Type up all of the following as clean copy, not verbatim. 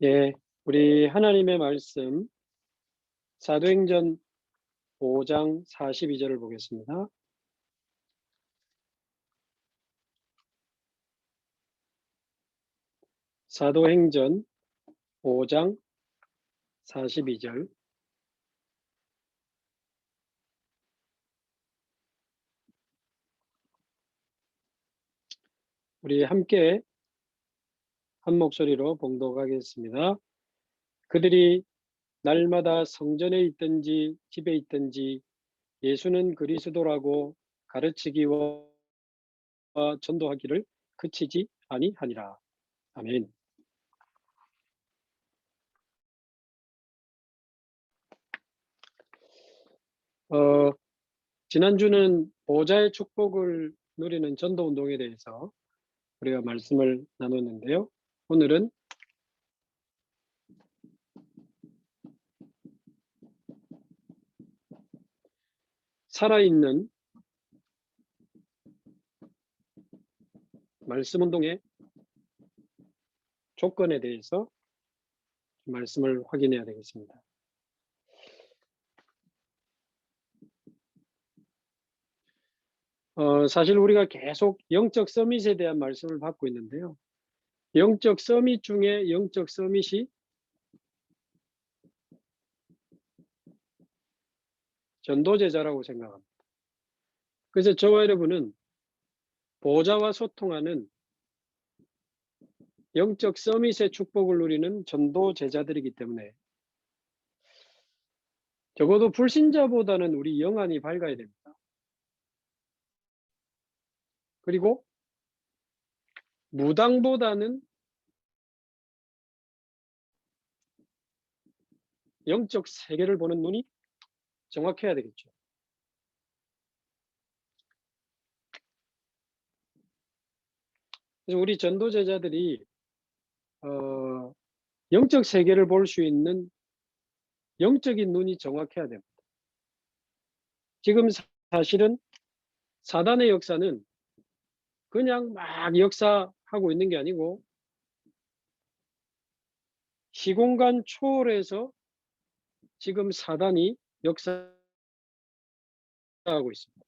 예, 우리 하나님의 말씀 사도행전 5장 42절을 보겠습니다. 사도행전 5장 42절. 우리 함께 한 목소리로 봉독하겠습니다. 그들이 날마다 성전에 있든지 집에 있든지 예수는 그리스도라고 가르치기와 전도하기를 그치지 아니하니라. 아멘. 지난주는 보좌의 축복을 누리는 전도운동에 대해서 우리가 말씀을 나눴는데요. 오늘은 살아있는 말씀운동의 조건에 대해서 말씀을 확인해야 되겠습니다. 사실 우리가 계속 영적 서밋에 대한 말씀을 받고 있는데요. 영적 서밋 중에 영적 서밋이 전도제자라고 생각합니다. 그래서 저와 여러분은 보좌와 소통하는 영적 서밋의 축복을 누리는 전도제자들이기 때문에 적어도 불신자보다는 우리 영안이 밝아야 됩니다. 그리고 무당보다는 영적 세계를 보는 눈이 정확해야 되겠죠. 그래서 우리 전도제자들이 영적 세계를 볼 수 있는 영적인 눈이 정확해야 됩니다. 지금 사실은 사단의 역사는 그냥 막 역사하고 있는 게 아니고 시공간 초월해서 지금 사단이 역사하고 있습니다.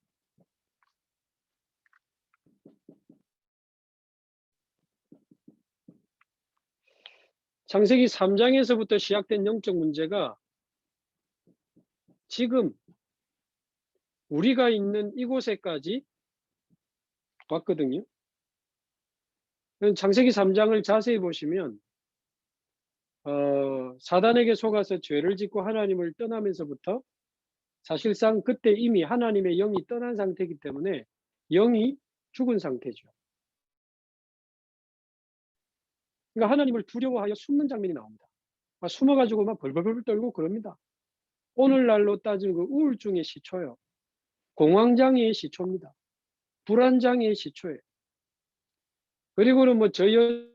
창세기 3장에서부터 시작된 영적 문제가 지금 우리가 있는 이곳에까지 왔거든요. 창세기 3장을 자세히 보시면 사단에게 속아서 죄를 짓고 하나님을 떠나면서부터 사실상 그때 이미 하나님의 영이 떠난 상태이기 때문에 영이 죽은 상태죠. 그러니까 하나님을 두려워하여 숨는 장면이 나옵니다. 숨어가지고 막 벌벌벌 떨고 그럽니다. 오늘날로 따지면 그 우울증의 시초요. 공황장애의 시초입니다. 불안장애의 시초예요. 그리고는 뭐 저 여자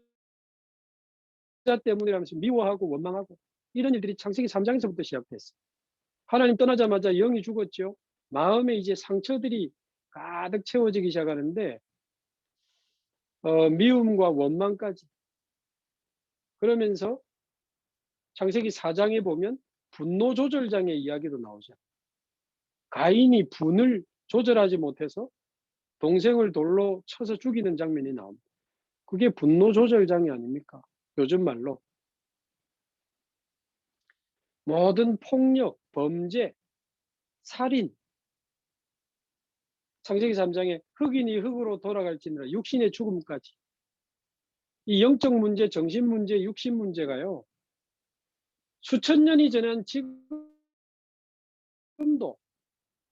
때문이라면서 미워하고 원망하고 이런 일들이 창세기 3장에서부터 시작됐어요. 하나님 떠나자마자 영이 죽었죠. 마음에 이제 상처들이 가득 채워지기 시작하는데 미움과 원망까지. 그러면서 창세기 4장에 보면 분노 조절장의 이야기도 나오죠. 가인이 분을 조절하지 못해서 동생을 돌로 쳐서 죽이는 장면이 나옵니다. 그게 분노 조절장애 아닙니까? 요즘 말로. 모든 폭력, 범죄, 살인, 창세기 3장에 흑인이 흑으로 돌아갈지니라 육신의 죽음까지. 이 영적 문제, 정신 문제, 육신 문제가요. 수천 년이 지난 지금도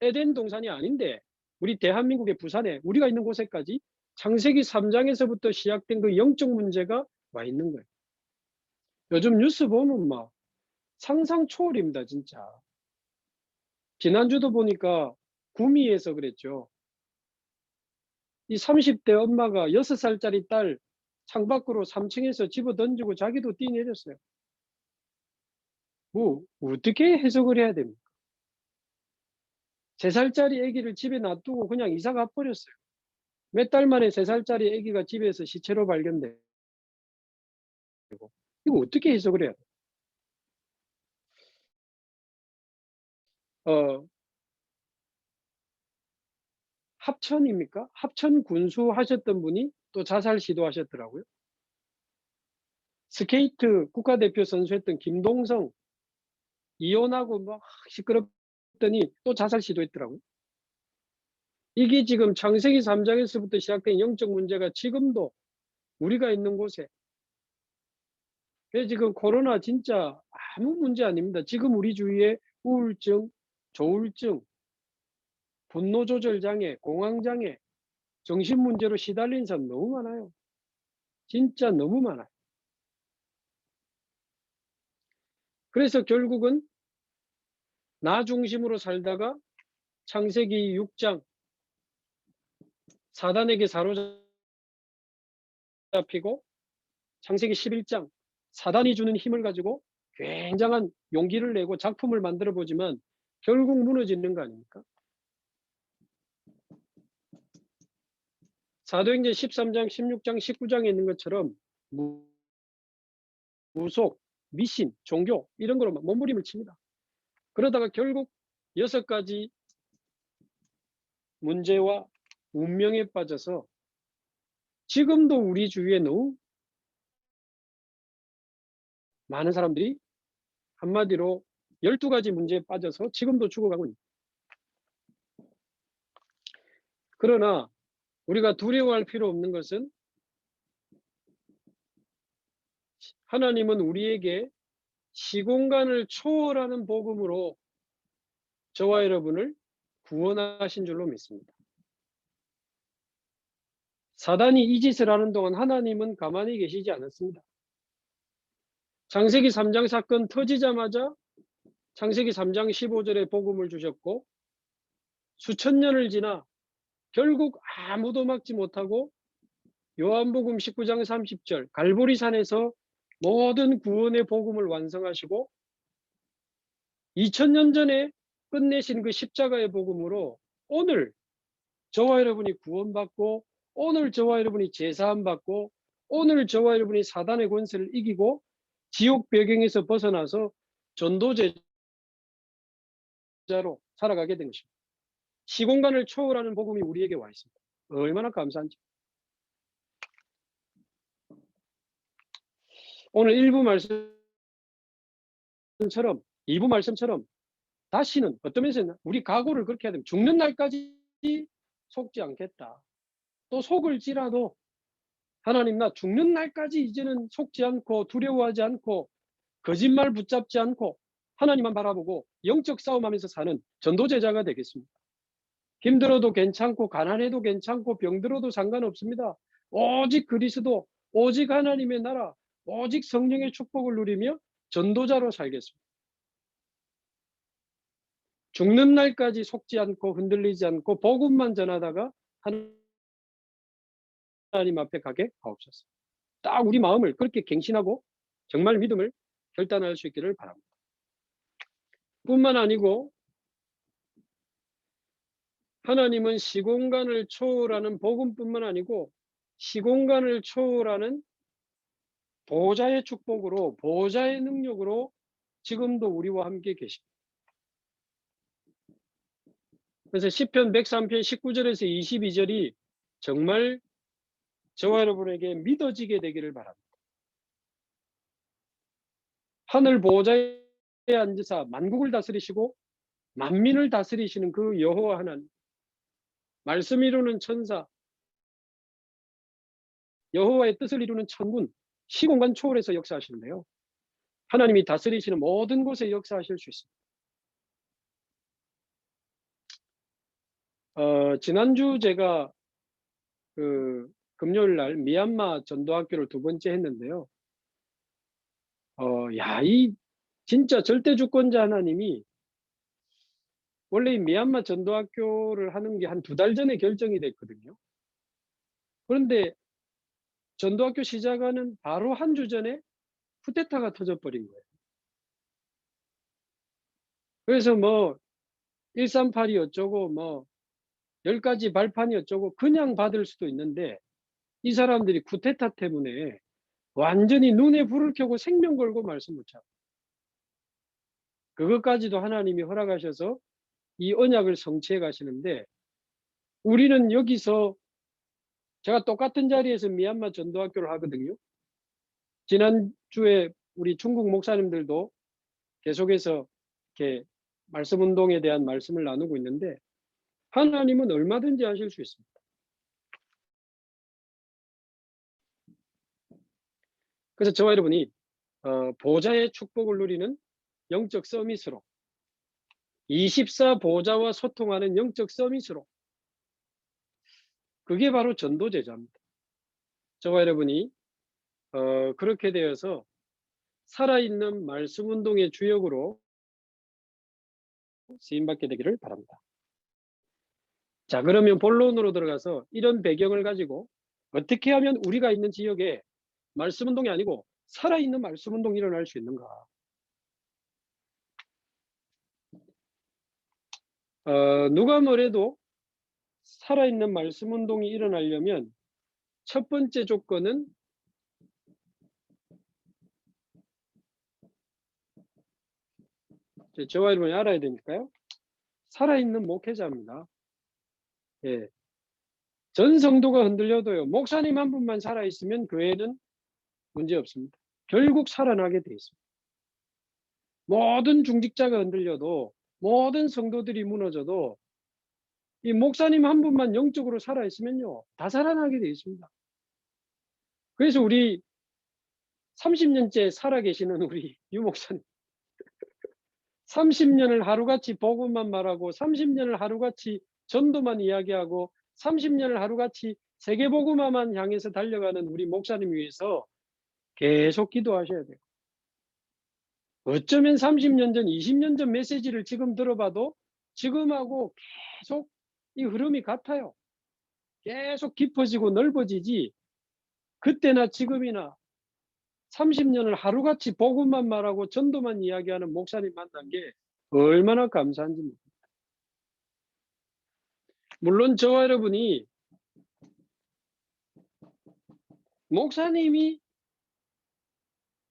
에덴 동산이 아닌데 우리 대한민국의 부산에 우리가 있는 곳에까지 창세기 3장에서부터 시작된 그 영적 문제가 와 있는 거예요. 요즘 뉴스 보면 막 상상 초월입니다, 진짜. 지난주도 보니까 구미에서 그랬죠. 이 30대 엄마가 6살짜리 딸 창밖으로 3층에서 집어 던지고 자기도 뛰내렸어요. 뭐 어떻게 해석을 해야 됩니까? 3살짜리 아기를 집에 놔두고 그냥 이사 가버렸어요. 몇 달 만에 3살짜리 아기가 집에서 시체로 발견되고 이거 어떻게 해석을 해야 돼? 합천입니까? 합천 군수 하셨던 분이 또 자살 시도하셨더라고요. 스케이트 국가대표 선수했던 김동성 이혼하고 막 시끄럽더니 또 자살 시도했더라고요. 이게 지금 창세기 3장에서부터 시작된 영적 문제가 지금도 우리가 있는 곳에. 그래서 지금 코로나 진짜 아무 문제 아닙니다. 지금 우리 주위에 우울증, 조울증, 분노조절장애, 공황장애, 정신문제로 시달린 사람 너무 많아요. 진짜 너무 많아요. 그래서 결국은 나 중심으로 살다가 창세기 6장 사단에게 사로잡히고 창세기 11장 사단이 주는 힘을 가지고 굉장한 용기를 내고 작품을 만들어 보지만 결국 무너지는 거 아닙니까? 사도행전 13장, 16장, 19장에 있는 것처럼 무속, 미신, 종교 이런 거로 몸부림을 칩니다. 그러다가 결국 6가지 문제와 운명에 빠져서 지금도 우리 주위에 너무 많은 사람들이 한마디로 12가지 문제에 빠져서 지금도 죽어가고 있습니다. 그러나 우리가 두려워할 필요 없는 것은 하나님은 우리에게 시공간을 초월하는 복음으로 저와 여러분을 구원하신 줄로 믿습니다. 사단이 이 짓을 하는 동안 하나님은 가만히 계시지 않았습니다. 창세기 3장 사건 터지자마자 창세기 3장 15절에 복음을 주셨고 수천 년을 지나 결국 아무도 막지 못하고 요한복음 19장 30절 갈보리산에서 모든 구원의 복음을 완성하시고 2000년 전에 끝내신 그 십자가의 복음으로 오늘 저와 여러분이 구원받고 오늘 저와 여러분이 제사함받고 오늘 저와 여러분이 사단의 권세를 이기고 지옥 배경에서 벗어나서 전도제자로 살아가게 된 것입니다. 시공간을 초월하는 복음이 우리에게 와 있습니다. 얼마나 감사한지. 오늘 1부 말씀처럼 2부 말씀처럼 다시는 어떤 면에서는 우리 각오를 그렇게 해야 됩니다. 죽는 날까지 속지 않겠다. 또 속을지라도 하나님 나 죽는 날까지 이제는 속지 않고 두려워하지 않고 거짓말 붙잡지 않고 하나님만 바라보고 영적 싸움하면서 사는 전도제자가 되겠습니다. 힘들어도 괜찮고 가난해도 괜찮고 병들어도 상관없습니다. 오직 그리스도, 오직 하나님의 나라, 오직 성령의 축복을 누리며 전도자로 살겠습니다. 죽는 날까지 속지 않고 흔들리지 않고 복음만 전하다가 하나님 앞에 가게 하옵소서. 딱 우리 마음을 그렇게 갱신하고 정말 믿음을 결단할 수 있기를 바랍니다. 뿐만 아니고 하나님은 시공간을 초월하는 복음뿐만 아니고 시공간을 초월하는 보좌의 축복으로 보좌의 능력으로 지금도 우리와 함께 계십니다. 그래서 시편 103편 19절에서 22절이 정말 저와 여러분에게 믿어지게 되기를 바랍니다. 하늘 보좌에 앉으사 만국을 다스리시고 만민을 다스리시는 그 여호와 하나님, 말씀 이루는 천사, 여호와의 뜻을 이루는 천군, 시공간 초월해서 역사하시는데요. 하나님이 다스리시는 모든 곳에 역사하실 수 있습니다. 지난주 제가 금요일 날 미얀마 전도학교를 2번째 했는데요. 이 진짜 절대주권자 하나님이 원래 이 미얀마 전도학교를 하는 게 한 2달 전에 결정이 됐거든요. 그런데 전도학교 시작하는 바로 한 주 전에 쿠데타가 터져버린 거예요. 그래서 138이 어쩌고 10가지 발판이 어쩌고 그냥 받을 수도 있는데 이 사람들이 쿠데타 때문에 완전히 눈에 불을 켜고 생명 걸고 말씀 붙잡고, 그것까지도 하나님이 허락하셔서 이 언약을 성취해 가시는데, 우리는 여기서, 제가 똑같은 자리에서 미얀마 전도학교를 하거든요. 지난주에 우리 중국 목사님들도 계속해서 이렇게 말씀 운동에 대한 말씀을 나누고 있는데, 하나님은 얼마든지 하실 수 있습니다. 그래서 저와 여러분이 보좌의 축복을 누리는 영적 서밋으로, 24 보좌와 소통하는 영적 서밋으로, 그게 바로 전도 제자입니다. 저와 여러분이 그렇게 되어서 살아있는 말씀 운동의 주역으로 쓰임받게 되기를 바랍니다. 자, 그러면 본론으로 들어가서 이런 배경을 가지고 어떻게 하면 우리가 있는 지역에 말씀 운동이 아니고 살아있는 말씀 운동이 일어날 수 있는가? 누가 뭐래도 살아있는 말씀 운동이 일어나려면 첫 번째 조건은 저와 여러분이 알아야 되니까요. 살아있는 목회자입니다. 예. 전 성도가 흔들려도요, 목사님 한 분만 살아있으면 교회는 문제 없습니다. 결국 살아나게 돼 있습니다. 모든 중직자가 흔들려도, 모든 성도들이 무너져도 이 목사님 한 분만 영적으로 살아있으면요, 다 살아나게 돼 있습니다. 그래서 우리 30년째 살아계시는 우리 유 목사님, 30년을 하루같이 복음만 말하고, 30년을 하루같이 전도만 이야기하고, 30년을 하루같이 세계복음화만 향해서 달려가는 우리 목사님 위해서 계속 기도하셔야 돼요. 어쩌면 30년 전, 20년 전 메시지를 지금 들어봐도 지금하고 계속 이 흐름이 같아요. 계속 깊어지고 넓어지지, 그때나 지금이나 30년을 하루같이 복음만 말하고 전도만 이야기하는 목사님 만난 게 얼마나 감사한지 모릅니다. 물론 저와 여러분이, 목사님이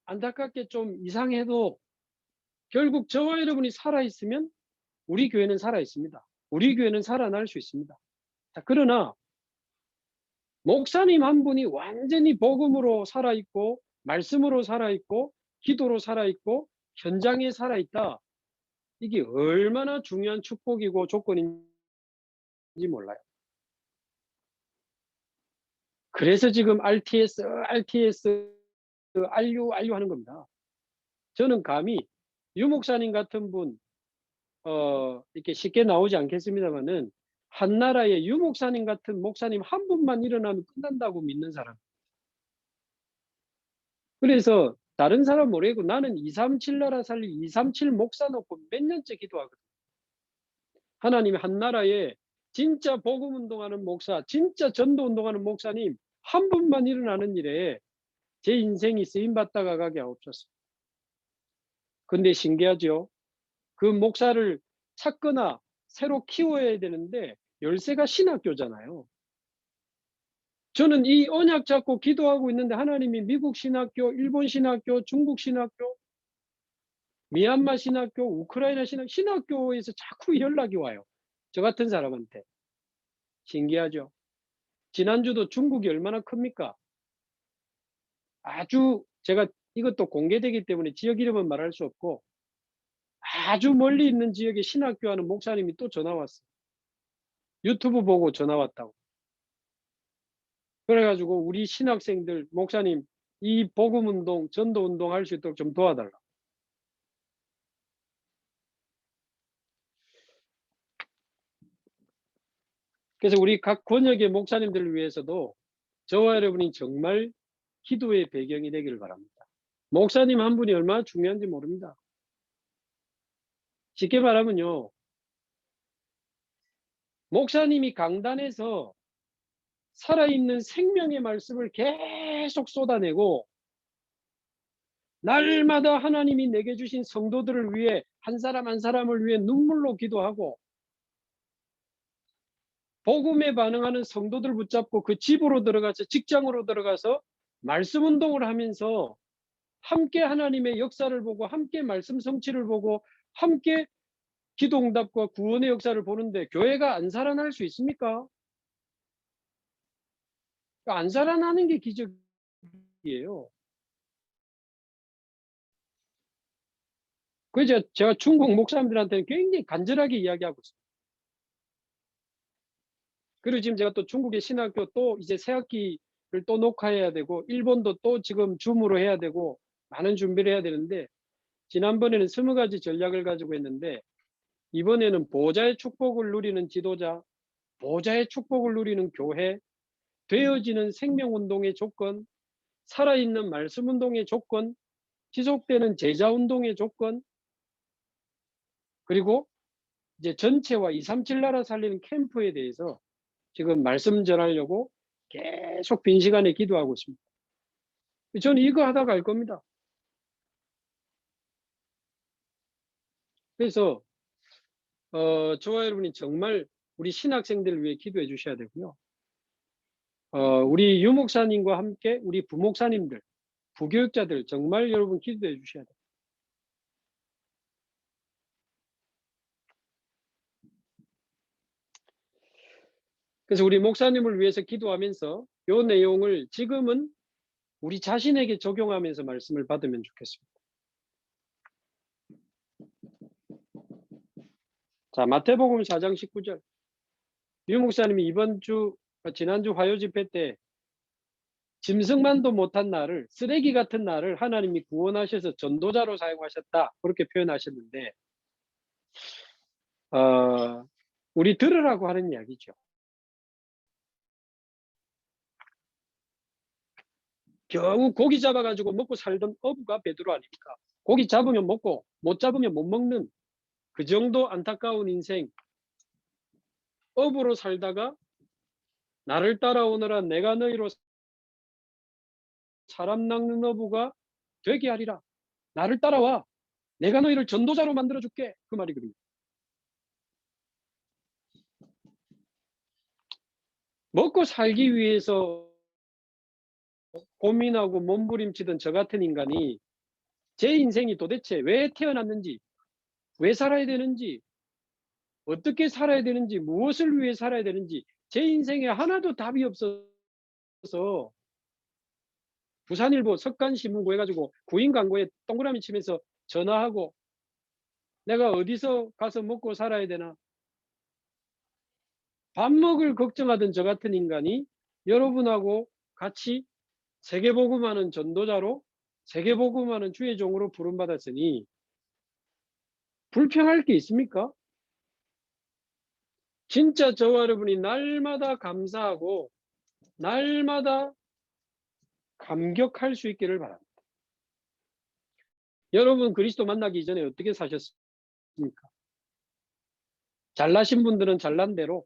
안타깝게 좀 이상해도 결국 저와 여러분이 살아있으면 우리 교회는 살아있습니다. 우리 교회는 살아날 수 있습니다. 자, 그러나 목사님 한 분이 완전히 복음으로 살아있고, 말씀으로 살아있고, 기도로 살아있고, 현장에 살아있다, 이게 얼마나 중요한 축복이고 조건인지 몰라요. 그래서 지금 RTS RU 하는 겁니다. 저는 감히 유 목사님 같은 분 이렇게 쉽게 나오지 않겠습니다만은, 한 나라에 유 목사님 같은 목사님 한 분만 일어나면 끝난다고 믿는 사람. 그래서 다른 사람 모르겠고, 나는 237 나라 살리 237 목사 놓고 몇 년째 기도하거든요. 하나님이 한 나라에 진짜 복음 운동하는 목사, 진짜 전도 운동하는 목사님 한 분만 일어나는 일에 제 인생이 쓰임 받다가 가게 하옵소서. 근데 신기하죠? 그 목사를 찾거나 새로 키워야 되는데 열쇠가 신학교잖아요. 저는 이 언약 잡고 기도하고 있는데 하나님이 미국 신학교, 일본 신학교, 중국 신학교, 미얀마 신학교, 우크라이나 신학교에서 자꾸 연락이 와요. 저 같은 사람한테. 신기하죠? 지난주도 중국이 얼마나 큽니까? 아주, 제가 이것도 공개되기 때문에 지역 이름은 말할 수 없고, 아주 멀리 있는 지역에 신학교 하는 목사님이 또 전화 왔어요. 유튜브 보고 전화 왔다고. 그래가지고 우리 신학생들, 목사님 이 복음운동, 전도운동 할 수 있도록 좀 도와달라. 그래서 우리 각 권역의 목사님들을 위해서도 저와 여러분이 정말 기도의 배경이 되기를 바랍니다. 목사님 한 분이 얼마나 중요한지 모릅니다. 쉽게 말하면요, 목사님이 강단에서 살아있는 생명의 말씀을 계속 쏟아내고, 날마다 하나님이 내게 주신 성도들을 위해, 한 사람 한 사람을 위해 눈물로 기도하고, 복음에 반응하는 성도들 붙잡고 그 집으로 들어가서, 직장으로 들어가서 말씀 운동을 하면서 함께 하나님의 역사를 보고 함께 말씀 성취를 보고 함께 기도 응답과 구원의 역사를 보는데 교회가 안 살아날 수 있습니까? 안 살아나는 게 기적이에요. 그래서 제가 중국 목사님들한테는 굉장히 간절하게 이야기하고 있습니다. 그리고 지금 제가 또 중국의 신학교 또 이제 새 학기를 또 녹화해야 되고 일본도 또 지금 줌으로 해야 되고 많은 준비를 해야 되는데 지난번에는 20가지 전략을 가지고 했는데 이번에는 보호자의 축복을 누리는 지도자, 보호자의 축복을 누리는 교회, 되어지는 생명운동의 조건, 살아있는 말씀운동의 조건, 지속되는 제자운동의 조건, 그리고 이제 전체와 237 나라 살리는 캠프에 대해서 지금 말씀 전하려고 계속 빈 시간에 기도하고 있습니다. 저는 이거 하다 갈 겁니다. 그래서 저와 여러분이 정말 우리 신학생들을 위해 기도해 주셔야 되고요. 우리 유목사님과 함께 우리 부목사님들, 부교육자들 정말 여러분 기도해 주셔야 돼요. 그래서 우리 목사님을 위해서 기도하면서 이 내용을 지금은 우리 자신에게 적용하면서 말씀을 받으면 좋겠습니다. 자, 마태복음 4장 19절. 유 목사님이 지난주 화요 집회 때 짐승만도 못한 나를, 쓰레기 같은 나를 하나님이 구원하셔서 전도자로 사용하셨다. 그렇게 표현하셨는데 우리 들으라고 하는 이야기죠. 겨우 고기 잡아가지고 먹고 살던 어부가 베드로 아닙니까? 고기 잡으면 먹고 못 잡으면 못 먹는 그 정도 안타까운 인생. 어부로 살다가 나를 따라오너라 내가 너희로 사람 낚는 어부가 되게 하리라. 나를 따라와. 내가 너희를 전도자로 만들어줄게. 그 말이거든요. 먹고 살기 위해서 고민하고 몸부림치던 저 같은 인간이 제 인생이 도대체 왜 태어났는지, 왜 살아야 되는지, 어떻게 살아야 되는지, 무엇을 위해 살아야 되는지 제 인생에 하나도 답이 없어서 부산일보 석간신문고 해가지고 구인 광고에 동그라미 치면서 전화하고 내가 어디서 가서 먹고 살아야 되나, 밥 먹을 걱정하던 저 같은 인간이 여러분하고 같이 세계복음하는 전도자로, 세계복음하는 주의 종으로 부름받았으니 불평할 게 있습니까? 진짜 저와 여러분이 날마다 감사하고 날마다 감격할 수 있기를 바랍니다. 여러분 그리스도 만나기 전에 어떻게 사셨습니까? 잘나신 분들은 잘난 대로,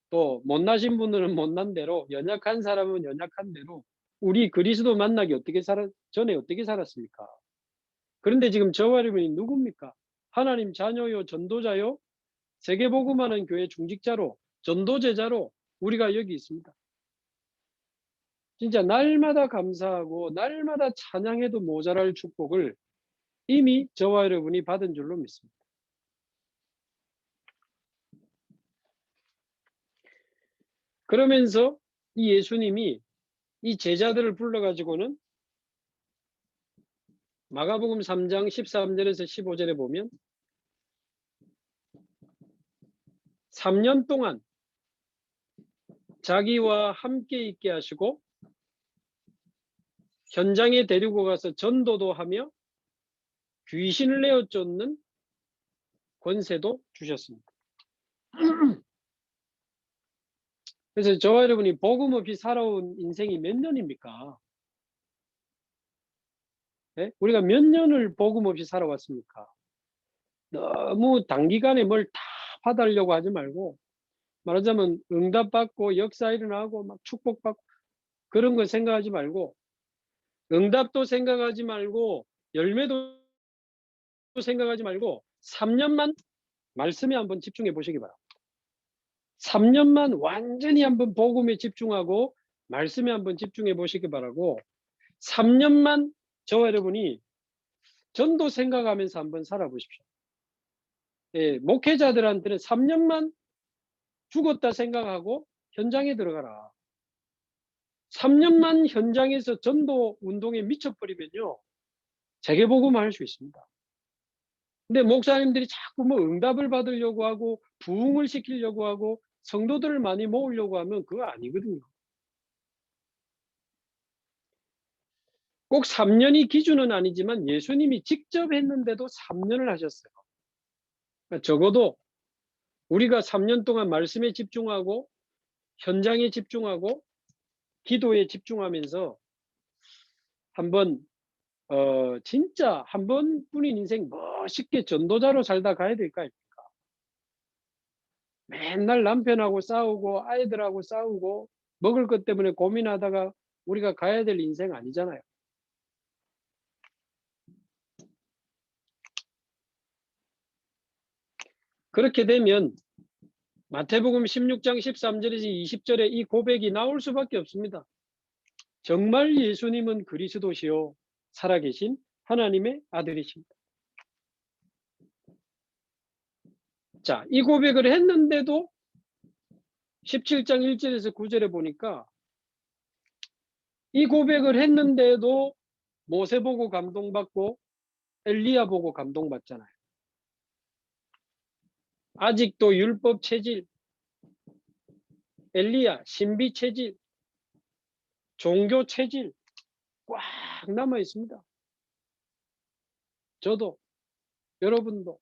또 못나신 분들은 못난 대로, 연약한 사람은 연약한 대로 우리 그리스도 만나기 전에 어떻게 살았습니까? 그런데 지금 저와 여러분이 누굽니까? 하나님 자녀요, 전도자요, 세계복음하는 교회 중직자로, 전도제자로 우리가 여기 있습니다. 진짜 날마다 감사하고 날마다 찬양해도 모자랄 축복을 이미 저와 여러분이 받은 줄로 믿습니다. 그러면서 이 예수님이 이 제자들을 불러가지고는 마가복음 3장 13절에서 15절에 보면 3년 동안 자기와 함께 있게 하시고 현장에 데리고 가서 전도도 하며 귀신을 내어 쫓는 권세도 주셨습니다. 그래서 저와 여러분이 복음 없이 살아온 인생이 몇 년입니까? 네? 우리가 몇 년을 복음 없이 살아왔습니까? 너무 단기간에 뭘 다 받으려고 하지 말고, 말하자면 응답받고 역사 일어나고 막 축복받고 그런 거 생각하지 말고, 응답도 생각하지 말고 열매도 생각하지 말고 3년만 말씀에 한번 집중해 보시기 바랍니다. 3년만 완전히 한번 복음에 집중하고 말씀에 한번 집중해 보시기 바라고 3년만 저와 여러분이 전도 생각하면서 한번 살아보십시오. 예, 목회자들한테는 3년만 죽었다 생각하고 현장에 들어가라. 3년만 현장에서 전도 운동에 미쳐버리면요, 재개복음 할 수 있습니다. 근데 목사님들이 자꾸 뭐 응답을 받으려고 하고 부흥을 시키려고 하고 성도들을 많이 모으려고 하면 그거 아니거든요. 꼭 3년이 기준은 아니지만 예수님이 직접 했는데도 3년을 하셨어요. 그러니까 적어도 우리가 3년 동안 말씀에 집중하고 현장에 집중하고 기도에 집중하면서 한번 진짜 한 번뿐인 인생 멋있게 전도자로 살다 가야 될까요? 맨날 남편하고 싸우고 아이들하고 싸우고 먹을 것 때문에 고민하다가 우리가 가야 될 인생 아니잖아요. 그렇게 되면 마태복음 16장 13절에서 20절에 이 고백이 나올 수밖에 없습니다. 정말 예수님은 그리스도시요 살아계신 하나님의 아들이십니다. 자, 이 고백을 했는데도 17장 1절에서 9절에 보니까 이 고백을 했는데도 모세 보고 감동받고 엘리야 보고 감동받잖아요. 아직도 율법 체질, 엘리야 신비 체질, 종교 체질 꽉 남아 있습니다. 저도 여러분도.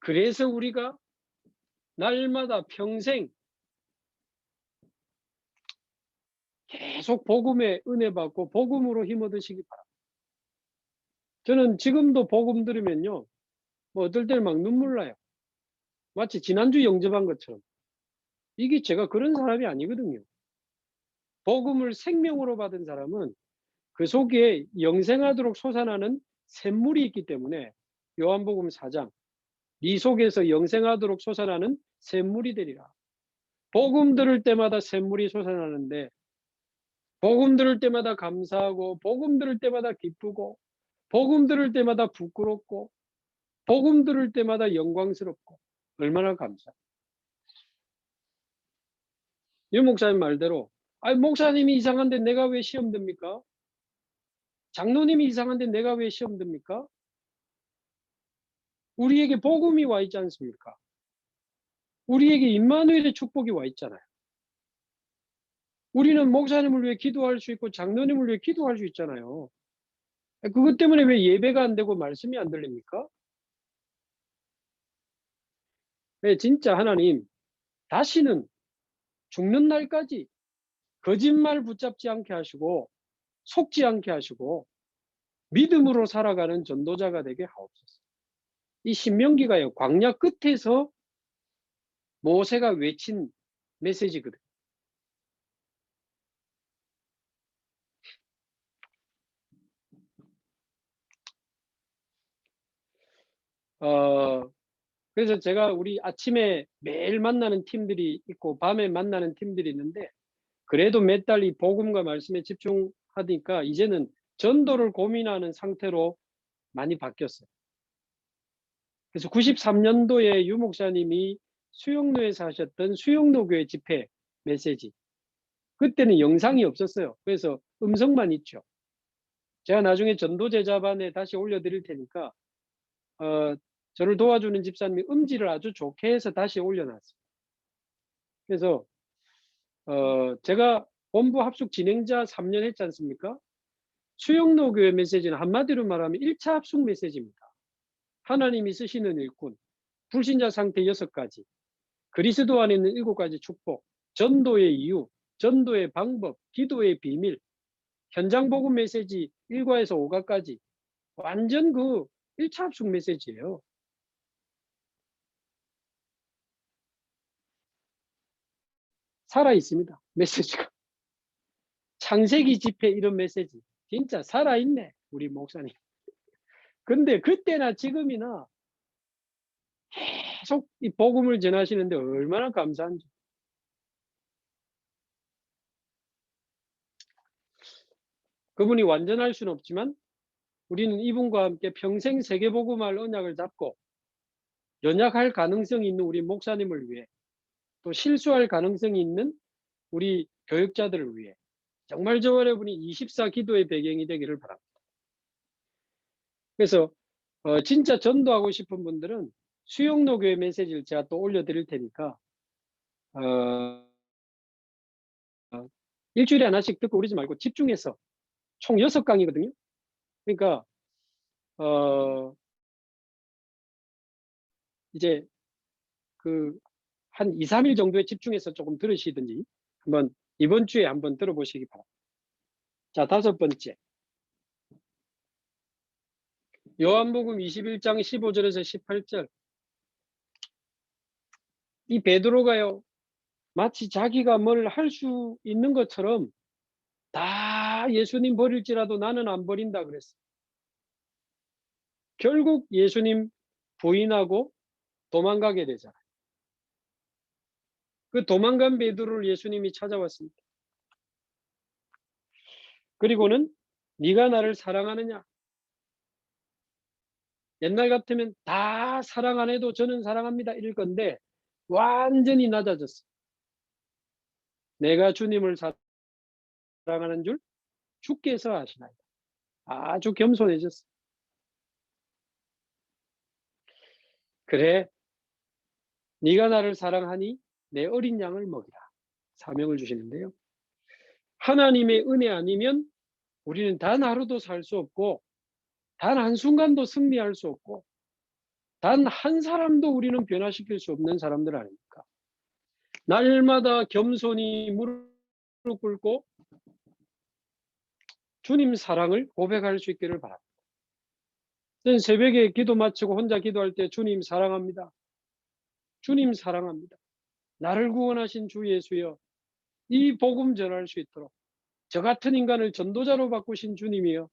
그래서 우리가 날마다 평생 계속 복음의 은혜 받고 복음으로 힘 얻으시기 바랍니다. 저는 지금도 복음 들으면요, 뭐 어떨 때는 막 눈물 나요. 마치 지난주 영접한 것처럼. 이게 제가 그런 사람이 아니거든요. 복음을 생명으로 받은 사람은 그 속에 영생하도록 솟아나는 샘물이 있기 때문에 요한복음 4장 네 속에서 영생하도록 솟아나는 샘물이 되리라. 복음 들을 때마다 샘물이 솟아나는데 복음 들을 때마다 감사하고 복음 들을 때마다 기쁘고 복음 들을 때마다 부끄럽고 복음 들을 때마다 영광스럽고 얼마나 감사해요. 유 목사님 말대로 아니 목사님이 이상한데 내가 왜 시험 듭니까? 장로님이 이상한데 내가 왜 시험 듭니까? 우리에게 복음이 와 있지 않습니까? 우리에게 임마누엘의 축복이 와 있잖아요. 우리는 목사님을 위해 기도할 수 있고 장로님을 위해 기도할 수 있잖아요. 그것 때문에 왜 예배가 안 되고 말씀이 안 들립니까? 네, 진짜 하나님 다시는 죽는 날까지 거짓말 붙잡지 않게 하시고 속지 않게 하시고 믿음으로 살아가는 전도자가 되게 하옵소서. 이 신명기가요, 광야 끝에서 모세가 외친 메시지거든요. 그래서 제가 우리 아침에 매일 만나는 팀들이 있고 밤에 만나는 팀들이 있는데 그래도 몇 달 이 복음과 말씀에 집중하니까 이제는 전도를 고민하는 상태로 많이 바뀌었어요. 그래서 93년도에 유 목사님이 수영로에서 하셨던 수영로 교회 집회 메시지, 그때는 영상이 없었어요. 그래서 음성만 있죠. 제가 나중에 전도제자반에 다시 올려드릴 테니까 저를 도와주는 집사님이 음질을 아주 좋게 해서 다시 올려놨어요. 그래서 제가 본부 합숙 진행자 3년 했지 않습니까? 수영로 교회 메시지는 한마디로 말하면 1차 합숙 메시지입니다. 하나님이 쓰시는 일꾼, 불신자 상태 6가지, 그리스도 안에 있는 7가지 축복, 전도의 이유, 전도의 방법, 기도의 비밀, 현장 복음 메시지 1과에서 5과까지 완전 그 1차 합숙 메시지예요. 살아 있습니다. 메시지가. 창세기 집회 이런 메시지 진짜 살아있네 우리 목사님. 근데 그때나 지금이나 계속 이 복음을 전하시는데 얼마나 감사한지. 그분이 완전할 수는 없지만 우리는 이분과 함께 평생 세계복음할 언약을 잡고 연약할 가능성이 있는 우리 목사님을 위해 또 실수할 가능성이 있는 우리 교육자들을 위해 정말 저 여러분이 24 기도의 배경이 되기를 바랍니다. 그래서 진짜 전도하고 싶은 분들은 수영로 교회 메시지를 제가 또 올려드릴 테니까 일주일에 하나씩 듣고 그러지 말고 집중해서 총 6강이거든요. 그러니까 이제 그 한 2, 3일 정도에 집중해서 조금 들으시든지 한번 이번 주에 한번 들어보시기 바랍니다. 자, 5번째. 요한복음 21장 15절에서 18절. 이 베드로가요, 마치 자기가 뭘 할 수 있는 것처럼 다 예수님 버릴지라도 나는 안 버린다 그랬어요. 결국 예수님 부인하고 도망가게 되잖아요. 그 도망간 베드로를 예수님이 찾아왔습니다. 그리고는 네가 나를 사랑하느냐? 옛날 같으면 다 사랑 안 해도 저는 사랑합니다 이럴 건데 완전히 낮아졌어요. 내가 주님을 사랑하는 줄 주께서 아시나이다. 아주 겸손해졌어요. 그래, 네가 나를 사랑하니 내 어린 양을 먹이라. 사명을 주시는데요. 하나님의 은혜 아니면 우리는 단 하루도 살 수 없고 단 한순간도 승리할 수 없고 단 한 사람도 우리는 변화시킬 수 없는 사람들 아닙니까? 날마다 겸손히 무릎 꿇고 주님 사랑을 고백할 수 있기를 바랍니다. 저는 새벽에 기도 마치고 혼자 기도할 때 주님 사랑합니다. 주님 사랑합니다. 나를 구원하신 주 예수여, 이 복음 전할 수 있도록 저 같은 인간을 전도자로 바꾸신 주님이여,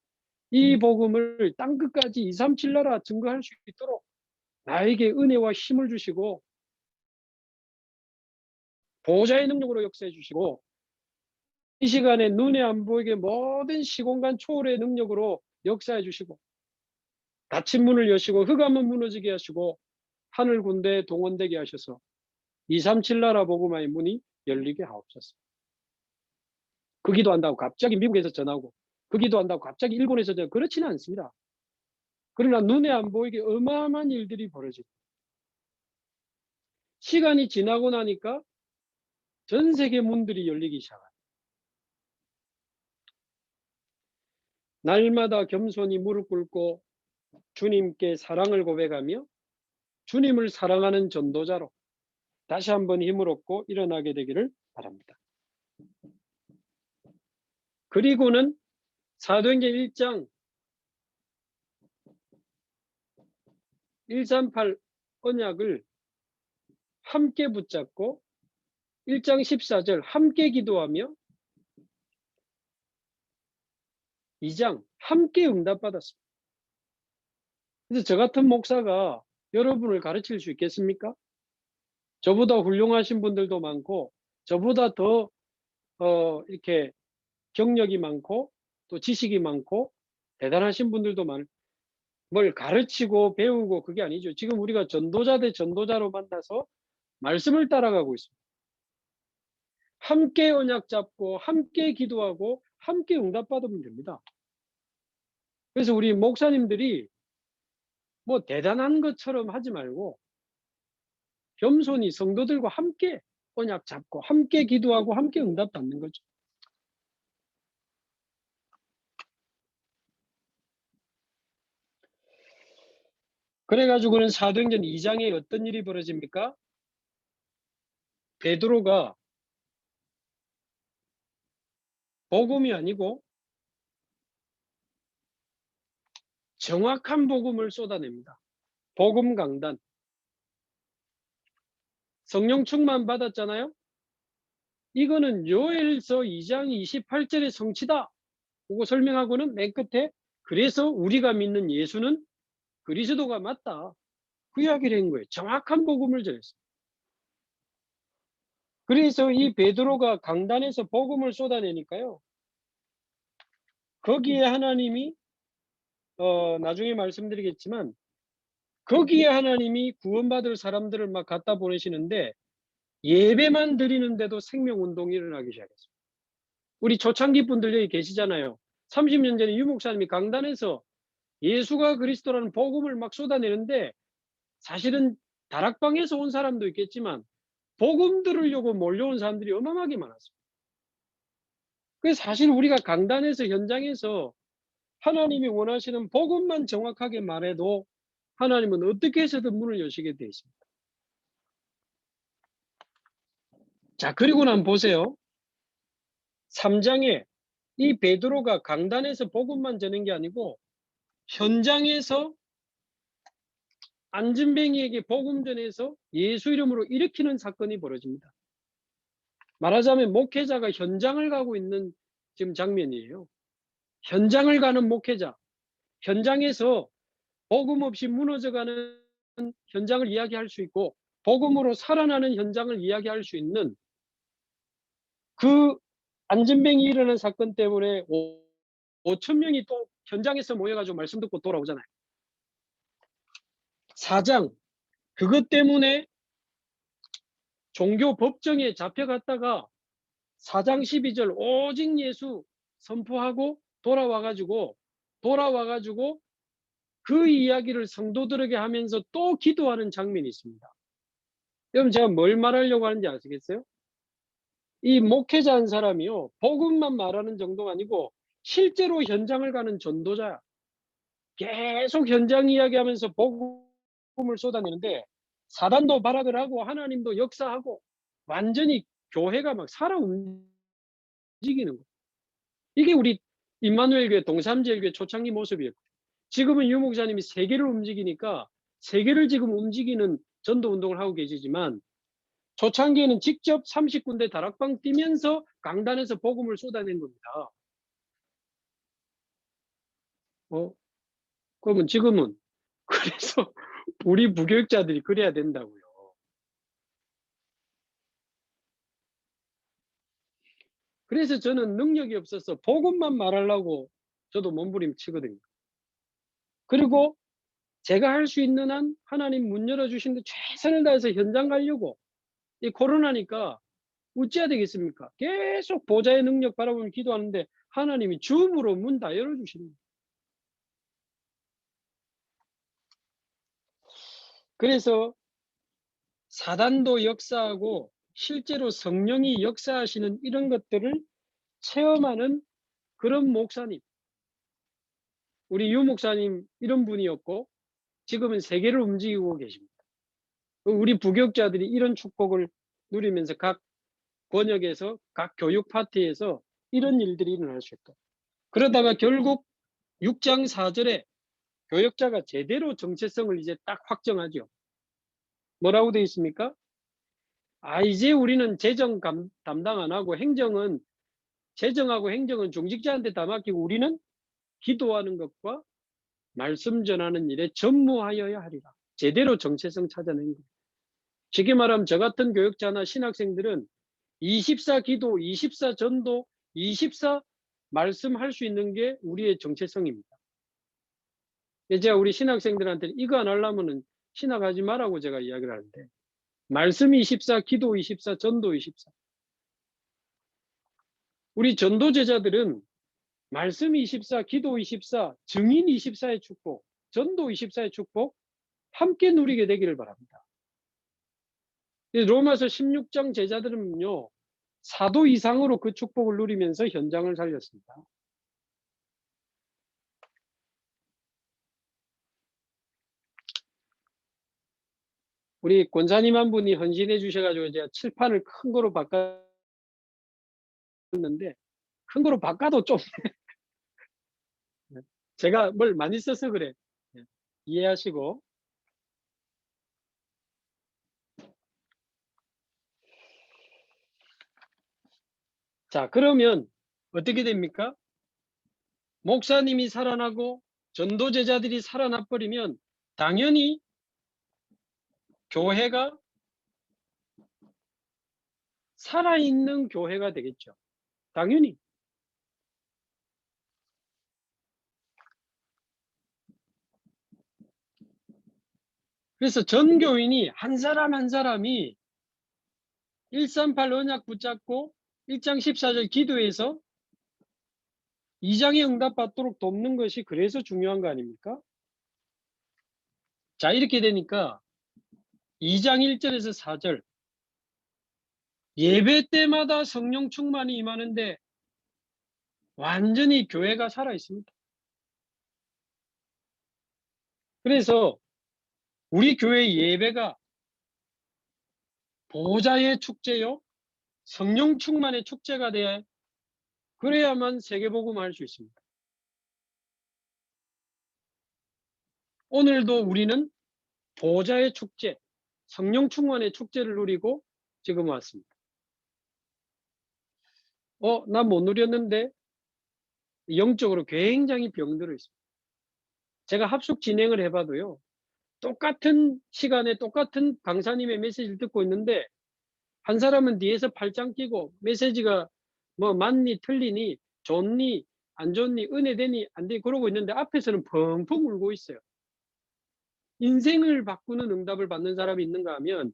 이 복음을 땅끝까지 237 나라 증거할 수 있도록 나에게 은혜와 힘을 주시고 보호자의 능력으로 역사해 주시고 이 시간에 눈에 안 보이게 모든 시공간 초월의 능력으로 역사해 주시고 닫힌 문을 여시고 흑암은 무너지게 하시고 하늘 군대에 동원되게 하셔서 237 나라 복음화의 문이 열리게 하옵소서. 그 기도한다고 갑자기 미국에서 전하고 그 기도한다고 갑자기 일본에서 전하고 그렇지는 않습니다. 그러나 눈에 안 보이게 어마어마한 일들이 벌어지고 시간이 지나고 나니까 전 세계 문들이 열리기 시작합니다. 날마다 겸손히 무릎 꿇고 주님께 사랑을 고백하며 주님을 사랑하는 전도자로 다시 한번 힘을 얻고 일어나게 되기를 바랍니다. 그리고는 사도행전 1장 138 언약을 함께 붙잡고 1장 14절 함께 기도하며 2장 함께 응답받았습니다. 그래서 저 같은 목사가 여러분을 가르칠 수 있겠습니까? 저보다 훌륭하신 분들도 많고 저보다 더 이렇게 경력이 많고 또 지식이 많고 대단하신 분들도 많을 뭘 가르치고 배우고 그게 아니죠. 지금 우리가 전도자 대 전도자로 만나서 말씀을 따라가고 있습니다. 함께 언약 잡고 함께 기도하고 함께 응답받으면 됩니다. 그래서 우리 목사님들이 뭐 대단한 것처럼 하지 말고 겸손히 성도들과 함께 언약 잡고 함께 기도하고 함께 응답받는 거죠. 그래가지고는 사도행전 2장에 어떤 일이 벌어집니까? 베드로가 복음이 아니고 정확한 복음을 쏟아냅니다. 복음 강단. 성령 충만 받았잖아요. 이거는 요엘서 2장 28절의 성취다. 그거 설명하고는 맨 끝에 그래서 우리가 믿는 예수는 그리스도가 맞다. 그 이야기를 한 거예요. 정확한 복음을 전했어요. 그래서 이 베드로가 강단에서 복음을 쏟아내니까요. 거기에 하나님이 나중에 말씀드리겠지만 거기에 하나님이 구원받을 사람들을 막 갖다 보내시는데 예배만 드리는데도 생명운동이 일어나기 시작했어요. 우리 초창기 분들 여기 계시잖아요. 30년 전에 유 목사님이 강단에서 예수가 그리스도라는 복음을 막 쏟아내는데 사실은 다락방에서 온 사람도 있겠지만 복음 들으려고 몰려온 사람들이 어마어마하게 많았어요. 그래서 사실 우리가 강단에서 현장에서 하나님이 원하시는 복음만 정확하게 말해도 하나님은 어떻게 해서든 문을 여시게 되어 있습니다. 자, 그리고 난 보세요. 3장에 이 베드로가 강단에서 복음만 전한 게 아니고 현장에서 안진뱅이에게 복음 전해서 예수 이름으로 일으키는 사건이 벌어집니다. 말하자면 목회자가 현장을 가고 있는 지금 장면이에요. 현장을 가는 목회자, 현장에서 복음 없이 무너져가는 현장을 이야기할 수 있고 복음으로 살아나는 현장을 이야기할 수 있는 그 안진뱅이 일어난 사건 때문에 5천 명이 또 현장에서 모여가지고 말씀 듣고 돌아오잖아요. 4장, 그것 때문에 종교 법정에 잡혀갔다가 4장 12절 오직 예수 선포하고 돌아와가지고 그 이야기를 성도들에게 하면서 또 기도하는 장면이 있습니다. 여러분 제가 뭘 말하려고 하는지 아시겠어요? 이 목회자 한 사람이요, 복음만 말하는 정도가 아니고 실제로 현장을 가는 전도자야. 계속 현장 이야기하면서 복음을 쏟아내는데 사단도 발악을 하고 하나님도 역사하고 완전히 교회가 막 살아 움직이는 거예요. 이게 우리 임마누엘 교회 동삼제일 교회 초창기 모습이었고, 지금은 유 목사님이 세계를 움직이니까 세계를 지금 움직이는 전도 운동을 하고 계시지만 초창기에는 직접 30군데 다락방 뛰면서 강단에서 복음을 쏟아낸 겁니다. 그러면 지금은 그래서 우리 부교육자들이 그래야 된다고요. 그래서 저는 능력이 없어서 복음만 말하려고 저도 몸부림치거든요. 그리고 제가 할 수 있는 한 하나님 문 열어주신데 최선을 다해서 현장 가려고. 이 코로나니까 어찌해야 되겠습니까? 계속 보좌의 능력 바라보면 기도하는데 하나님이 줌으로 문 다 열어주시는 거예요. 그래서 사단도 역사하고 실제로 성령이 역사하시는 이런 것들을 체험하는 그런 목사님, 우리 유 목사님 이런 분이었고 지금은 세계를 움직이고 계십니다. 우리 부교육자들이 이런 축복을 누리면서 각 권역에서 각 교육 파트에서 이런 일들이 일어날 수 있다. 그러다가 결국 6장 4절에 교역자가 제대로 정체성을 이제 딱 확정하죠. 뭐라고 되어 있습니까? 이제 우리는 재정 담당 안 하고 재정하고 행정은 중직자한테 다 맡기고 우리는 기도하는 것과 말씀 전하는 일에 전무하여야 하리라. 제대로 정체성 찾아낸 거예요. 쉽게 말하면 저 같은 교육자나 신학생들은 24 기도, 24 전도, 24 말씀할 수 있는 게 우리의 정체성입니다. 제가 우리 신학생들한테 이거 안 하려면은 신학하지 말라고 제가 이야기를 하는데, 말씀 24, 기도 24, 전도 24. 우리 전도 제자들은 말씀 24, 기도 24, 증인 24의 축복, 전도 24의 축복 함께 누리게 되기를 바랍니다. 로마서 16장 제자들은요, 사도 이상으로 그 축복을 누리면서 현장을 살렸습니다. 우리 권사님 한 분이 헌신해 주셔가지고 제가 칠판을 큰 거로 바꿨는데, 큰 거로 바꿔도 좀 제가 뭘 많이 써서 그래. 이해하시고. 자, 그러면 어떻게 됩니까? 목사님이 살아나고 전도 제자들이 살아나 버리면 당연히 교회가 살아있는 교회가 되겠죠. 당연히. 그래서 전교인이 한 사람 한 사람이 138 언약 붙잡고 1장 14절 기도해서 2장에 응답받도록 돕는 것이 그래서 중요한 거 아닙니까? 자, 이렇게 되니까 2장 1절에서 4절 예배 때마다 성령 충만이 임하는데 완전히 교회가 살아 있습니다. 그래서 우리 교회 예배가 보좌의 축제요, 성령 충만의 축제가 돼야 그래야만 세계복음을 할 수 있습니다. 오늘도 우리는 보좌의 축제, 성령 충만의 축제를 누리고 지금 왔습니다. 난 못 누렸는데 영적으로 굉장히 병들어 있습니다. 제가 합숙 진행을 해봐도요, 똑같은 시간에 똑같은 강사님의 메시지를 듣고 있는데 한 사람은 뒤에서 팔짱 끼고 메시지가 뭐 맞니 틀리니 좋니 안 좋니 은혜되니 안 되니 그러고 있는데 앞에서는 펑펑 울고 있어요. 인생을 바꾸는 응답을 받는 사람이 있는가 하면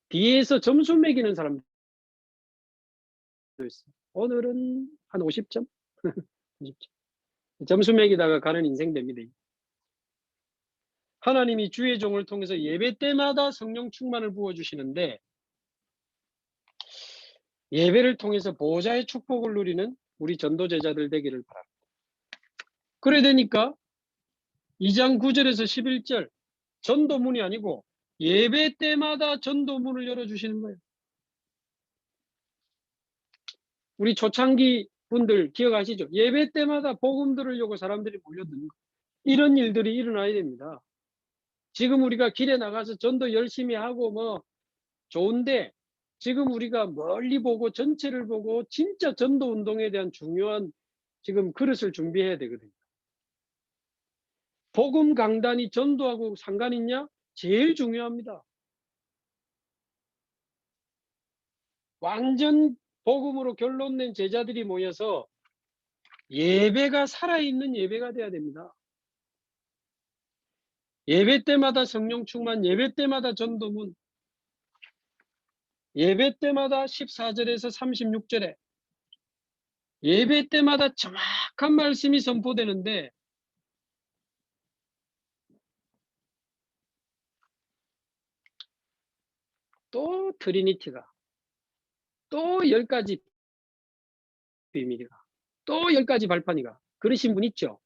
뒤에서 점수 매기는 사람도 있어요. 오늘은 한 50점? 50점. 점수 매기다가 가는 인생 됩니다. 하나님이 주의 종을 통해서 예배 때마다 성령 충만을 부어주시는데 예배를 통해서 보좌의 축복을 누리는 우리 전도 제자들 되기를 바랍니다. 그래 되니까 2장 9절에서 11절 전도문이 아니고 예배 때마다 전도문을 열어주시는 거예요. 우리 초창기 분들 기억하시죠? 예배 때마다 복음 들으려고 사람들이 몰려드는 거예요. 이런 일들이 일어나야 됩니다. 지금 우리가 길에 나가서 전도 열심히 하고 뭐 좋은데 지금 우리가 멀리 보고 전체를 보고 진짜 전도 운동에 대한 중요한 지금 그릇을 준비해야 되거든요. 복음 강단이 전도하고 상관 있냐? 제일 중요합니다. 완전 복음으로 결론 낸 제자들이 모여서 예배가 살아있는 예배가 돼야 됩니다. 예배 때마다 성령 충만, 예배 때마다 전도문, 예배 때마다 14절에서 36절에 예배 때마다 정확한 말씀이 선포되는데 또 트리니티가 또 10가지 비밀이가 또 10가지 발판이가 그러신 분 있죠?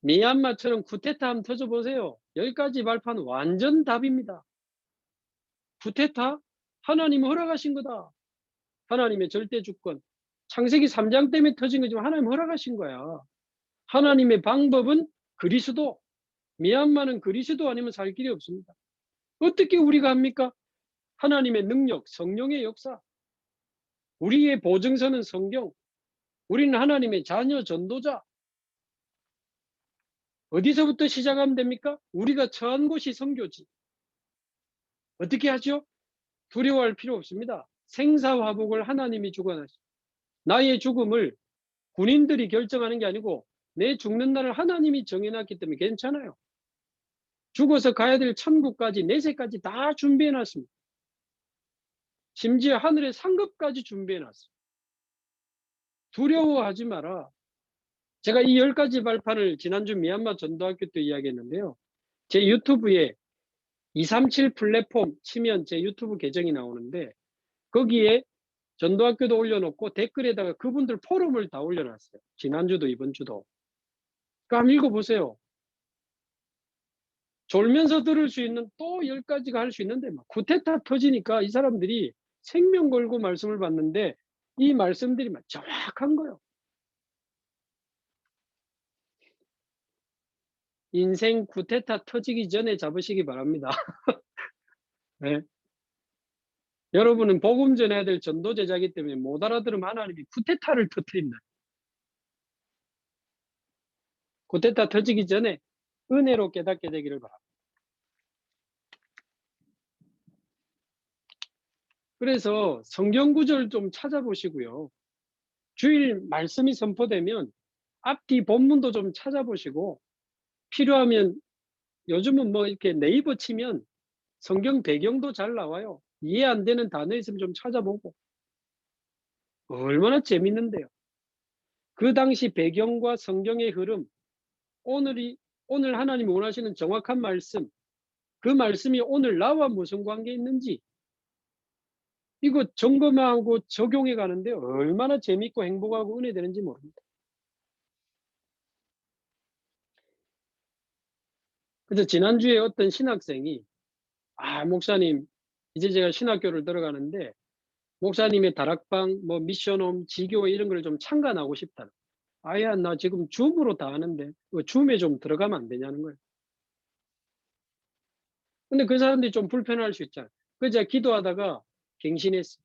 미얀마처럼 쿠데타 한번 터져보세요. 10가지 발판 완전 답입니다. 쿠데타? 하나님이 허락하신 거다. 하나님의 절대 주권. 창세기 3장 때문에 터진 거지만 하나님 허락하신 거야. 하나님의 방법은 그리스도. 미얀마는 그리스도 아니면 살 길이 없습니다. 어떻게 우리가 합니까? 하나님의 능력, 성령의 역사. 우리의 보증서는 성경. 우리는 하나님의 자녀 전도자. 어디서부터 시작하면 됩니까? 우리가 처한 곳이 선교지. 어떻게 하죠? 두려워할 필요 없습니다. 생사화복을 하나님이 주관하시. 나의 죽음을 군인들이 결정하는 게 아니고 내 죽는 날을 하나님이 정해놨기 때문에 괜찮아요. 죽어서 가야 될 천국까지 내세까지 다 준비해놨습니다. 심지어 하늘의 상급까지 준비해놨어요. 두려워하지 마라. 제가 이 10가지 발판을 지난주 미얀마 전도학교 때 이야기했는데요. 제 유튜브에 237 플랫폼 치면 제 유튜브 계정이 나오는데 거기에 전도학교도 올려놓고 댓글에다가 그분들 포럼을 다 올려놨어요. 지난주도 이번주도. 그러니까 한번 읽어보세요. 졸면서 들을 수 있는 또 10가지가 할 수 있는데 막 쿠데타 터지니까 이 사람들이 생명 걸고 말씀을 받는데 이 말씀들이 막 정확한 거예요. 인생 쿠데타 터지기 전에 잡으시기 바랍니다. 네. 여러분은 복음 전해야 될 전도 제자이기 때문에 못 알아들으면 하나님이 쿠데타를 터뜨린다. 쿠데타 터지기 전에 은혜로 깨닫게 되기를 바랍니다. 그래서 성경 구절 좀 찾아보시고요. 주일 말씀이 선포되면 앞뒤 본문도 좀 찾아보시고 필요하면 요즘은 뭐 이렇게 네이버 치면 성경 배경도 잘 나와요. 이해 안 되는 단어 있으면 좀 찾아보고. 얼마나 재밌는데요. 그 당시 배경과 성경의 흐름, 오늘 하나님이 원하시는 정확한 말씀, 그 말씀이 오늘 나와 무슨 관계 있는지 이거 점검하고 적용해 가는데 얼마나 재밌고 행복하고 은혜되는지 모릅니다. 그래서 지난주에 어떤 신학생이 목사님 이제 제가 신학교를 들어가는데 목사님의 다락방 뭐 미션홈 지교 이런 걸 좀 참관하고 싶다. 아야 나 지금 줌으로 다 하는데 줌에 좀 들어가면 안 되냐는 거예요. 근데 그 사람들이 좀 불편할 수 있잖아요. 그래서 제가 기도하다가 갱신했어.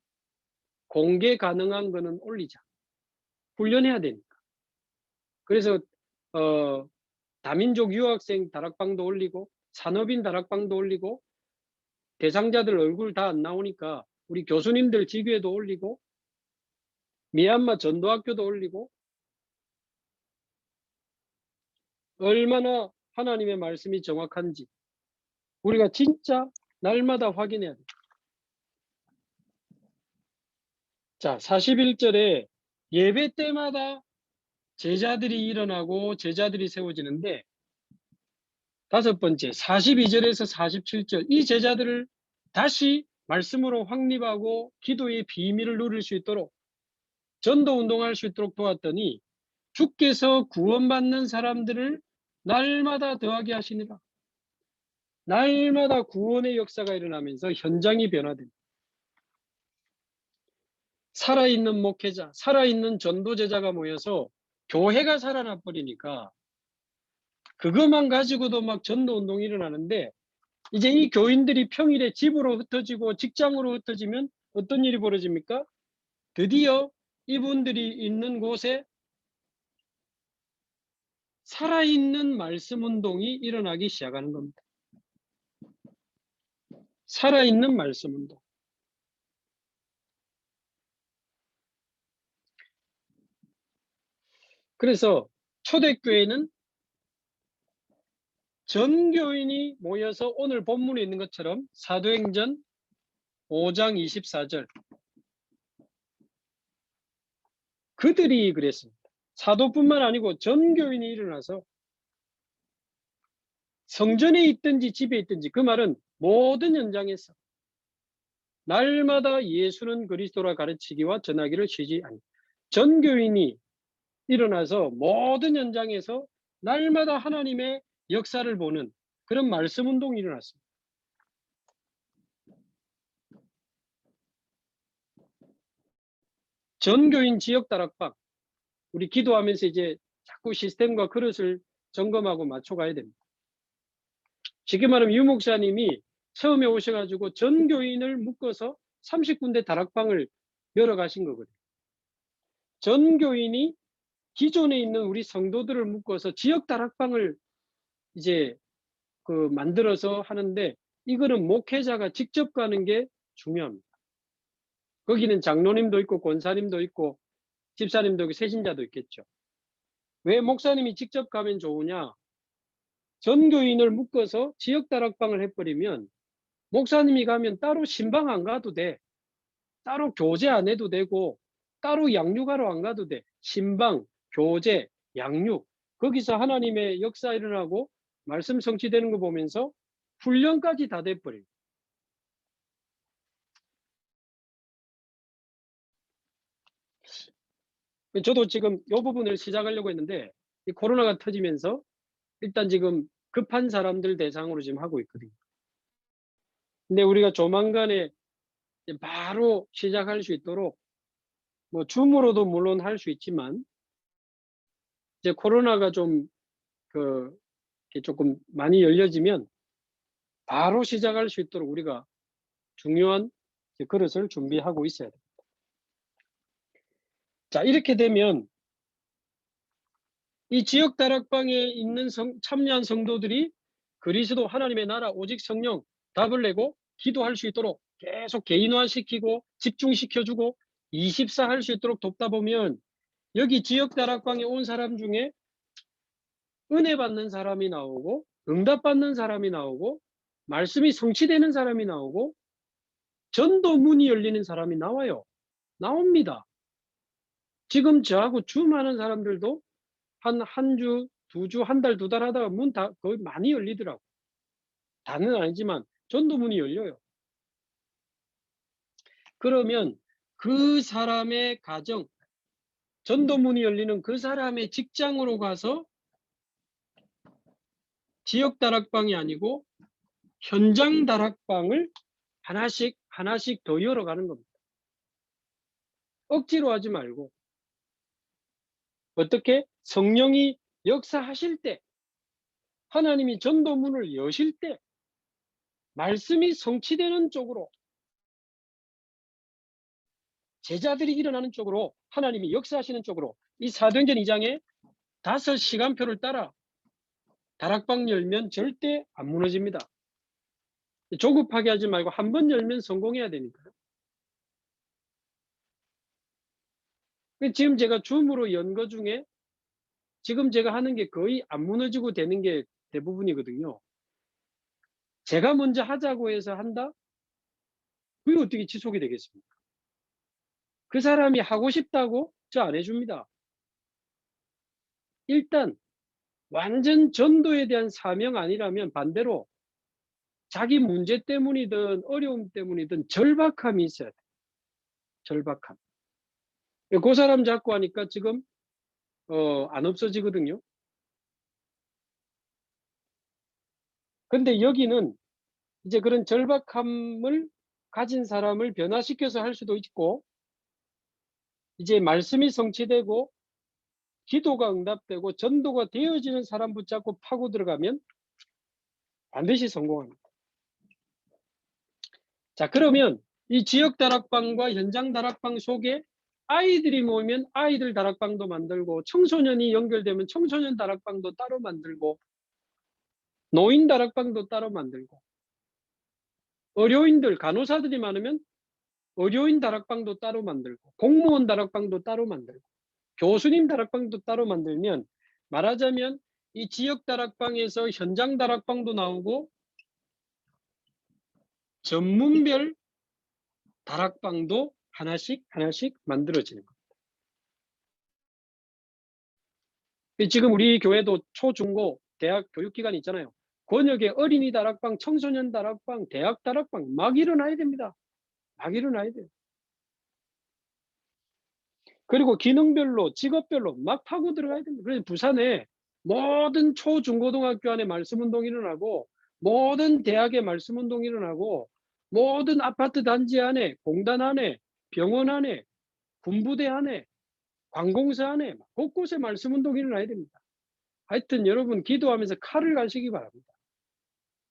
공개 가능한 거는 올리자. 훈련해야 되니까. 그래서 어 다민족 유학생 다락방도 올리고 산업인 다락방도 올리고 대상자들 얼굴 다 안 나오니까 우리 교수님들 지교에도 올리고 미얀마 전도학교도 올리고 얼마나 하나님의 말씀이 정확한지 우리가 진짜 날마다 확인해야 돼요. 자, 41절에 예배 때마다 제자들이 일어나고 제자들이 세워지는데 다섯 번째 42절에서 47절 이 제자들을 다시 말씀으로 확립하고 기도의 비밀을 누릴 수 있도록 전도 운동할 수 있도록 도왔더니 주께서 구원받는 사람들을 날마다 더하게 하시니라. 날마다 구원의 역사가 일어나면서 현장이 변화됩니다. 살아있는 목회자, 살아있는 전도제자가 모여서 교회가 살아나 버리니까 그것만 가지고도 막 전도운동이 일어나는데 이제 이 교인들이 평일에 집으로 흩어지고 직장으로 흩어지면 어떤 일이 벌어집니까? 드디어 이분들이 있는 곳에 살아있는 말씀 운동이 일어나기 시작하는 겁니다. 살아있는 말씀 운동. 그래서 초대교회는 전 교인이 모여서 오늘 본문에 있는 것처럼 사도행전 5장 24절 그들이 그랬습니다. 사도뿐만 아니고 전 교인이 일어나서 성전에 있든지 집에 있든지 그 말은 모든 현장에서 날마다 예수는 그리스도라 가르치기와 전하기를 쉬지 않니. 전 교인이 일어나서 모든 현장에서 날마다 하나님의 역사를 보는 그런 말씀 운동이 일어났습니다. 전교인 지역 다락방 우리 기도하면서 이제 자꾸 시스템과 그릇을 점검하고 맞춰가야 됩니다. 쉽게 말하면 유 목사님이 처음에 오셔가지고 전 교인을 묶어서 30군데 다락방을 열어가신 거거든요. 전 교인이 기존에 있는 우리 성도들을 묶어서 지역 다락방을 이제 만들어서 하는데 이거는 목회자가 직접 가는 게 중요합니다. 거기는 장로님도 있고 권사님도 있고 집사님도 있고 세신자도 있겠죠. 왜 목사님이 직접 가면 좋으냐? 전교인을 묶어서 지역 다락방을 해버리면 목사님이 가면 따로 신방 안 가도 돼. 따로 교제 안 해도 되고 따로 양육하러 안 가도 돼. 신방, 교제, 양육 거기서 하나님의 역사 일어나고 말씀 성취되는 거 보면서 훈련까지 다 돼버려요. 저도 지금 이 부분을 시작하려고 했는데 이 코로나가 터지면서 일단 지금 급한 사람들 대상으로 지금 하고 있거든요. 근데 우리가 조만간에 바로 시작할 수 있도록 뭐 줌으로도 물론 할 수 있지만 이제 코로나가 좀 조금 많이 열려지면 바로 시작할 수 있도록 우리가 중요한 그릇을 준비하고 있어야 됩니다. 자, 이렇게 되면 이 지역 다락방에 있는 참여한 성도들이 그리스도 하나님의 나라 오직 성령 답을 내고 기도할 수 있도록 계속 개인화시키고 집중시켜주고 24 할 수 있도록 돕다 보면 여기 지역 다락방에 온 사람 중에 은혜 받는 사람이 나오고 응답받는 사람이 나오고 말씀이 성취되는 사람이 나오고 전도 문이 열리는 사람이 나와요. 나옵니다. 지금 저하고 줌하는 사람들도 한 주, 두 주, 한 달, 두 달 하다가 문 다 거의 많이 열리더라고. 다는 아니지만 전도 문이 열려요. 그러면 그 사람의 가정, 전도 문이 열리는 그 사람의 직장으로 가서 지역 다락방이 아니고 현장 다락방을 하나씩 하나씩 더 열어가는 겁니다. 억지로 하지 말고 어떻게 성령이 역사하실 때, 하나님이 전도문을 여실 때 말씀이 성취되는 쪽으로, 제자들이 일어나는 쪽으로, 하나님이 역사하시는 쪽으로, 이 사도행전 2장에 5시간표를 따라 다락방 열면 절대 안 무너집니다. 조급하게 하지 말고 한 번 열면 성공해야 되니까요. 지금 제가 줌으로 연 거 중에 지금 제가 하는 게 거의 안 무너지고 되는 게 대부분이거든요. 제가 먼저 하자고 해서 한다? 그게 어떻게 지속이 되겠습니까? 그 사람이 하고 싶다고 저 안 해줍니다. 일단 완전 전도에 대한 사명 아니라면 반대로 자기 문제 때문이든 어려움 때문이든 절박함이 있어야 돼요. 절박함. 그 사람 잡고 하니까 지금 안 없어지거든요. 근데 여기는 이제 그런 절박함을 가진 사람을 변화시켜서 할 수도 있고, 이제 말씀이 성취되고 기도가 응답되고 전도가 되어지는 사람 붙잡고 파고 들어가면 반드시 성공합니다. 자, 그러면 이 지역 다락방과 현장 다락방 속에 아이들이 모이면 아이들 다락방도 만들고, 청소년이 연결되면 청소년 다락방도 따로 만들고, 노인 다락방도 따로 만들고, 의료인들, 간호사들이 많으면 의료인 다락방도 따로 만들고, 공무원 다락방도 따로 만들고, 교수님 다락방도 따로 만들면, 말하자면 이 지역 다락방에서 현장 다락방도 나오고 전문별 다락방도 하나씩 하나씩 만들어지는 겁니다. 지금 우리 교회도 초, 중, 고, 대학 교육기관이 있잖아요. 권역의 어린이 다락방, 청소년 다락방, 대학 다락방 막 일어나야 됩니다. 막 일어나야 돼요. 그리고 기능별로, 직업별로 막 파고 들어가야 됩니다. 그래서 부산에 모든 초, 중, 고등학교 안에 말씀운동이 일어나고, 모든 대학에 말씀운동이 일어나고, 모든 아파트 단지 안에, 공단 안에, 병원 안에, 군부대 안에, 관공서 안에 곳곳에 말씀운동이 일어나야 됩니다. 하여튼 여러분 기도하면서 칼을 가시기 바랍니다.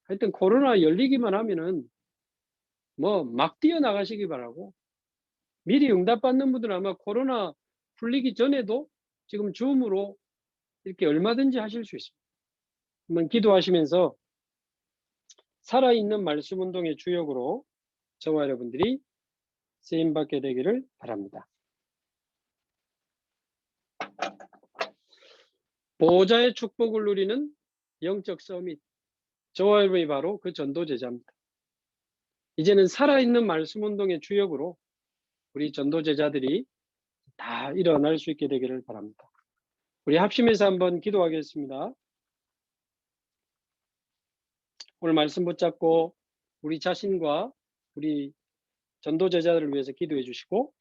하여튼 코로나 열리기만 하면은 뭐 막 뛰어나가시기 바라고, 미리 응답받는 분들은 아마 코로나 풀리기 전에도 지금 줌으로 이렇게 얼마든지 하실 수 있습니다. 한번 기도하시면서 살아있는 말씀운동의 주역으로 저와 여러분들이 쓰임받게 되기를 바랍니다. 보호자의 축복을 누리는 영적 서밋, 저와 여러분이 바로 그 전도제자입니다. 이제는 살아있는 말씀운동의 주역으로 우리 전도제자들이 다 일어날 수 있게 되기를 바랍니다. 우리 합심해서 한번 기도하겠습니다. 오늘 말씀 붙잡고 우리 자신과 우리 전도제자들을 위해서 기도해 주시고,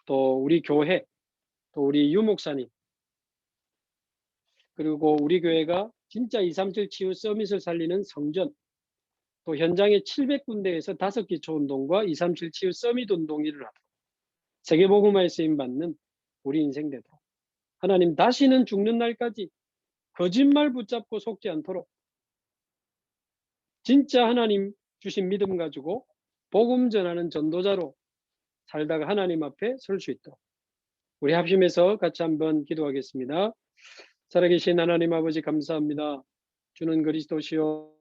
또 우리 교회, 또 우리 유목사님, 그리고 우리 교회가 진짜 237 치유 서밋을 살리는 성전, 또 현장의 700군데에서 5기초 운동과 237 치유 서밋 운동이 일어나도록 세계복음화에 쓰임받는 우리 인생 되도록, 하나님 다시는 죽는 날까지 거짓말 붙잡고 속지 않도록 진짜 하나님 주신 믿음 가지고 복음 전하는 전도자로 살다가 하나님 앞에 설 수 있도록 우리 합심해서 같이 한번 기도하겠습니다. 살아계신 하나님 아버지 감사합니다. 주는 그리스도시요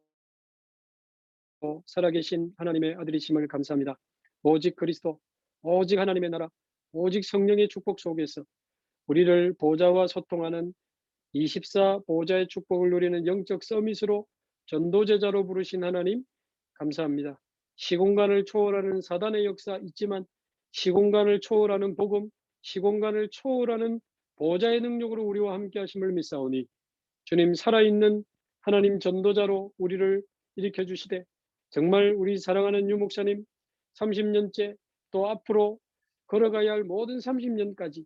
살아계신 하나님의 아들이심을 감사합니다. 오직 그리스도, 오직 하나님의 나라, 오직 성령의 축복 속에서 우리를 보호자와 소통하는 24 보호자의 축복을 누리는 영적 서밋으로 전도제자로 부르신 하나님 감사합니다. 시공간을 초월하는 사단의 역사 있지만 시공간을 초월하는 복음, 시공간을 초월하는 보좌의 능력으로 우리와 함께 하심을 믿사오니 주님 살아있는 하나님 전도자로 우리를 일으켜 주시되 정말 우리 사랑하는 유 목사님 30년째 또 앞으로 걸어가야 할 모든 30년까지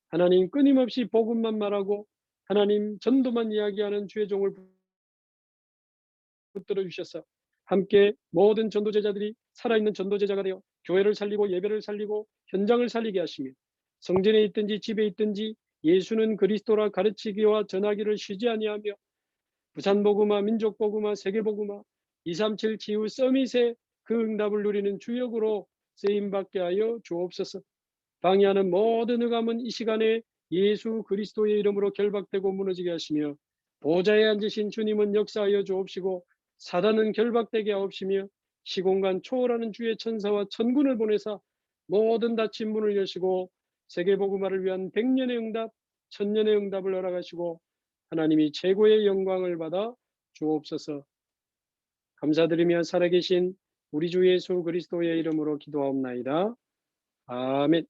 하나님 끊임없이 복음만 말하고 하나님 전도만 이야기하는 주의 종을 붙들어 주셔서 함께 모든 전도제자들이 살아있는 전도제자가 되어 교회를 살리고 예배를 살리고 현장을 살리게 하시며 성전에 있든지 집에 있든지 예수는 그리스도라 가르치기와 전하기를 쉬지 아니하며 부산복음화, 민족복음화, 세계복음화, 237 지후 서밋의 그 응답을 누리는 주역으로 쓰임받게 하여 주옵소서. 방해하는 모든 흑암은 이 시간에 예수 그리스도의 이름으로 결박되고 무너지게 하시며 보좌에 앉으신 주님은 역사하여 주옵시고 사단은 결박되게 하옵시며 시공간 초월하는 주의 천사와 천군을 보내사 모든 닫힌 문을 여시고 세계복음화를 위한 100년의 응답, 1000년의 응답을 허락하시고 하나님이 최고의 영광을 받아 주옵소서. 감사드리며 살아계신 우리 주 예수 그리스도의 이름으로 기도하옵나이다. 아멘.